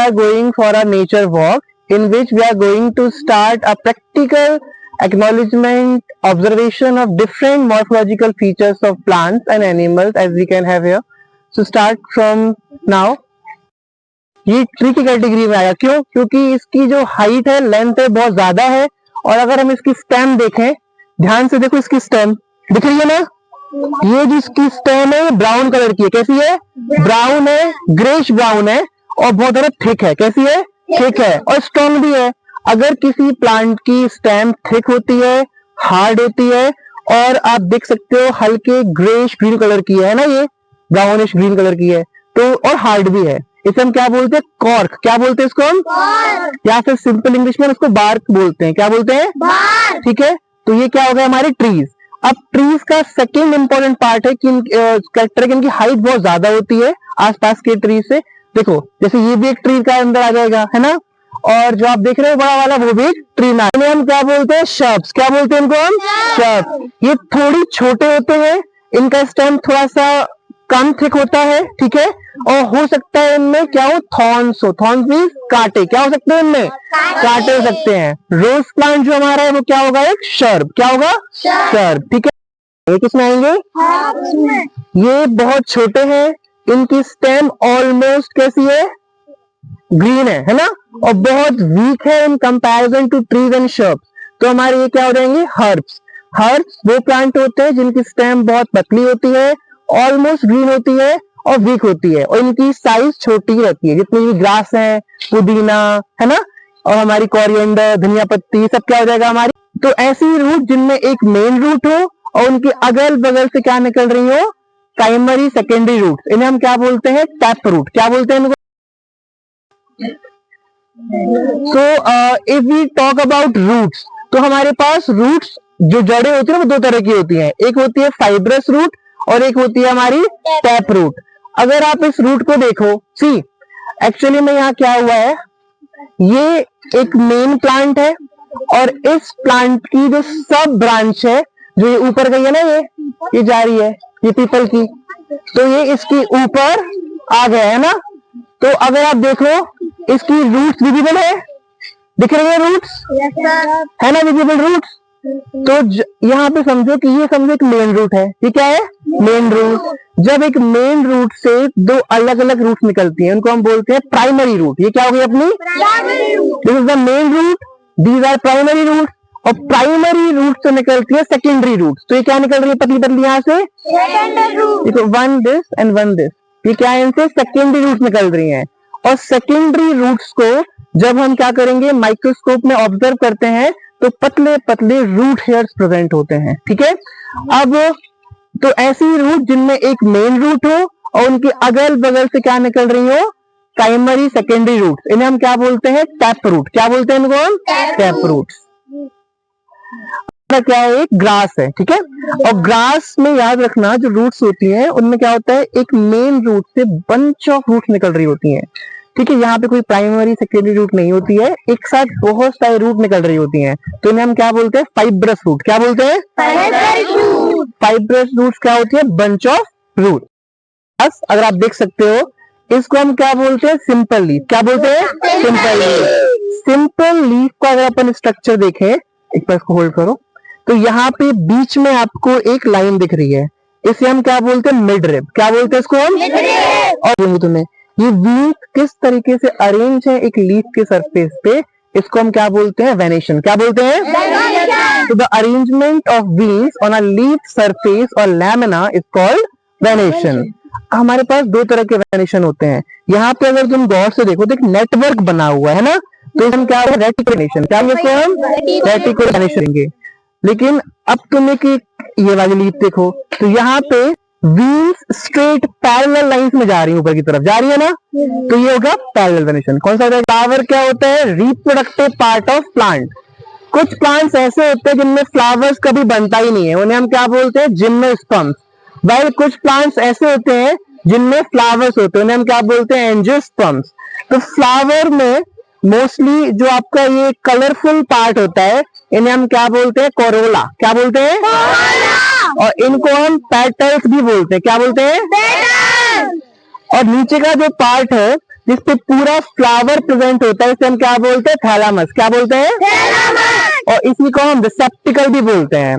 are going for a nature walk in which we are going to start a practical acknowledgement, observation of different morphological features of plants and animals as we can have here. So start from now. ये tree की category में आया, क्यों? क्योंकि इसकी जो height है, length है, बहुत ज्यादा है। और अगर हम इसकी स्टेम देखें, ध्यान से देखो, इसकी स्टेम दिख रही है ना, ये जिसकी स्टेम है ब्राउन कलर की है। कैसी है? ब्राउन है, ग्रेश ब्राउन है और बहुत ज्यादा थिक है। कैसी है? थिक है और स्ट्रॉन्ग भी है। अगर किसी प्लांट की स्टेम थिक होती है, हार्ड होती है और आप देख सकते हो हल्के ग्रेश ग्रीन कलर की है ना, ये ब्राउनिश ग्रीन कलर की है, तो और हार्ड भी है, इसे हम क्या बोलते हैं? कॉर्क। क्या बोलते हैं इसको हम? या फिर सिंपल इंग्लिश में इसको बार्क बोलते हैं। क्या बोलते हैं? ठीक है, तो ये क्या हो गया हमारे ट्रीज। अब ट्रीज का सेकेंड इंपॉर्टेंट पार्ट है कि कैरेक्टर इनकी हाइट बहुत ज्यादा होती है आसपास के ट्री से। देखो जैसे ये भी एक ट्री का अंदर आ जाएगा, है ना, और जो आप देख रहे हो बड़ा वाला वो भी एक ट्री ना, इन्हें हम क्या बोलते हैं? शर्ब्स। क्या बोलते हैं इनको हम? शर्ब्स। ये थोड़ी छोटे होते हैं, इनका स्टेम थोड़ा सा कम थिक होता है, ठीक है, और हो सकता है इनमें क्या हो? थॉर्न्स हो। थॉर्न्स मींस कांटे। क्या हो सकते हैं इनमें? कांटे हो सकते हैं। रोज प्लांट जो हमारा है वो क्या होगा? एक शर्ब। क्या होगा? शर्ब। ठीक है, ये किसमें आएंगे? ये बहुत छोटे हैं, इनकी स्टेम ऑलमोस्ट कैसी है? ग्रीन है ना, और बहुत वीक है in comparison to trees and shrubs. तो हमारे ये क्या हो जाएंगे? हर्ब्स। हर्ब्स वो प्लांट होते हैं जिनकी स्टेम बहुत पतली होती है, ऑलमोस्ट ग्रीन होती है और वीक होती है, और इनकी साइज छोटी रहती है। जितनी भी ग्रास है, पुदीना है ना, और हमारी कोरिएंडर, धनिया पत्ती, सब क्या हो जाएगा हमारी। तो ऐसी रूट जिनमें एक मेन रूट हो और उनके अगल बगल से क्या निकल रही हो? प्राइमरी सेकेंडरी रूट, इन्हें हम क्या बोलते हैं? Tap root. क्या बोलते हैं इनको? So if we talk about roots, तो हमारे पास रूट्स जो जड़ें होती है वो दो तरह की होती हैं। एक होती है फाइब्रस रूट और एक होती है हमारी टैप रूट। अगर आप इस रूट को देखो, सी एक्चुअली में यहाँ क्या हुआ है, ये एक मेन प्लांट है और इस प्लांट की जो सब ब्रांच है, जो ये ऊपर गई है ना, ये जा रही है, ये पीपल की, तो ये इसकी ऊपर आ गया है ना। तो अगर आप देखो इसकी रूट्स विजिबल है, दिख रही है रूट्स? है ना, विजिबल रूट्स। तो यहाँ पे समझो कि ये समझो एक मेन रूट है। ये क्या है? Main root. जब एक मेन रूट से दो अलग अलग रूट्स निकलती हैं, उनको हम बोलते हैं प्राइमरी रूट। ये क्या हो गई अपनी? This is the main root, these are primary root. और प्राइमरी रूट से निकलती है सेकेंडरी रूट। तो ये क्या निकल रही है पतली पतली यहाँ से? देखो, one this and one this, ये क्या है? इनसे सेकेंडरी रूट निकल रही हैं। और सेकेंडरी रूट्स को जब हम क्या करेंगे, माइक्रोस्कोप में ऑब्जर्व करते हैं, तो पतले पतले रूट हेयर्स प्रेजेंट होते हैं। ठीक है, अब तो ऐसी रूट जिनमें एक मेन रूट हो और उनके अगल बगल से क्या निकल रही हो? प्राइमरी सेकेंडरी रूट, इन्हें हम क्या बोलते हैं? Tap root. क्या बोलते हैं इनको हम? Tap roots. क्या है? एक ग्रास है, ठीक है, और ग्रास में याद रखना जो रूट्स होती हैं उनमें क्या होता है? एक मेन रूट से बंच ऑफ रूट्स निकल रही होती हैं। ठीक है, यहाँ पे कोई प्राइमरी सेकेंडरी रूट नहीं होती है, एक साथ बहुत सारे रूट निकल रही होती हैं, तो इन्हें हम क्या बोलते हैं? Fibrous root. क्या बोलते हैं? फाइब्रस रूट क्या होती है? Bunch of root. अगर आप देख सकते हो, इसको हम क्या बोलते हैं? Simple leaf. क्या बोलते हैं? Simple leaf. सिंपल लीफ का अगर अपन स्ट्रक्चर देखें, एक बार इसको होल्ड करो, तो यहाँ पे बीच में आपको एक लाइन दिख रही है, इसे हम क्या बोलते हैं? Mid rib. क्या बोलते हैं इसको हम? और तुम्हें ये वीन्स किस तरीके से अरेंज है एक लीफ के सरफेस पे, इसको हम क्या बोलते हैं? वेनेशन। क्या बोलते हैं? तो the arrangement of veins on a leaf surface और लैमिना इज कॉल्ड वेनेशन। हमारे पास दो तरह के वेनेशन होते हैं। यहाँ पे अगर तुम गौर से देखो तो एक नेटवर्क बना हुआ है ना, तो हम क्या रेटिकुलेशन। क्या हम रेटिकुलेशन। लेकिन अब तुम एक ये वाली लीफ देखो, तो यहाँ पे व्हील्स स्ट्रेट पैरेलल लाइंस में जा रही है, ऊपर की तरफ जा रही है ना, तो ये होगा पैरेलल वेनेशन। कौन सा? फ्लावर क्या होता है? Reproductive part of plant. कुछ प्लांट्स ऐसे होते हैं जिनमें फ्लावर्स कभी बनता ही नहीं है, उन्हें हम क्या बोलते हैं? जिम्नोस्पर्म्स। वैल कुछ प्लांट्स ऐसे होते हैं जिनमें फ्लावर्स होते हैं, उन्हें हम क्या बोलते हैं? एंजियोस्पर्म्स। तो फ्लावर में मोस्टली जो आपका ये कलरफुल पार्ट होता है, इन्हें हम क्या बोलते हैं? कोरोला। क्या बोलते हैं? और इनको हम पेटल्स भी बोलते हैं। क्या बोलते हैं? और नीचे का जो पार्ट है जिसपे पूरा फ्लावर प्रेजेंट होता है, इसे हम क्या बोलते हैं? थैलामस। क्या बोलते हैं? थैलामस। और इसी को हम रिसेप्टिकल भी बोलते हैं।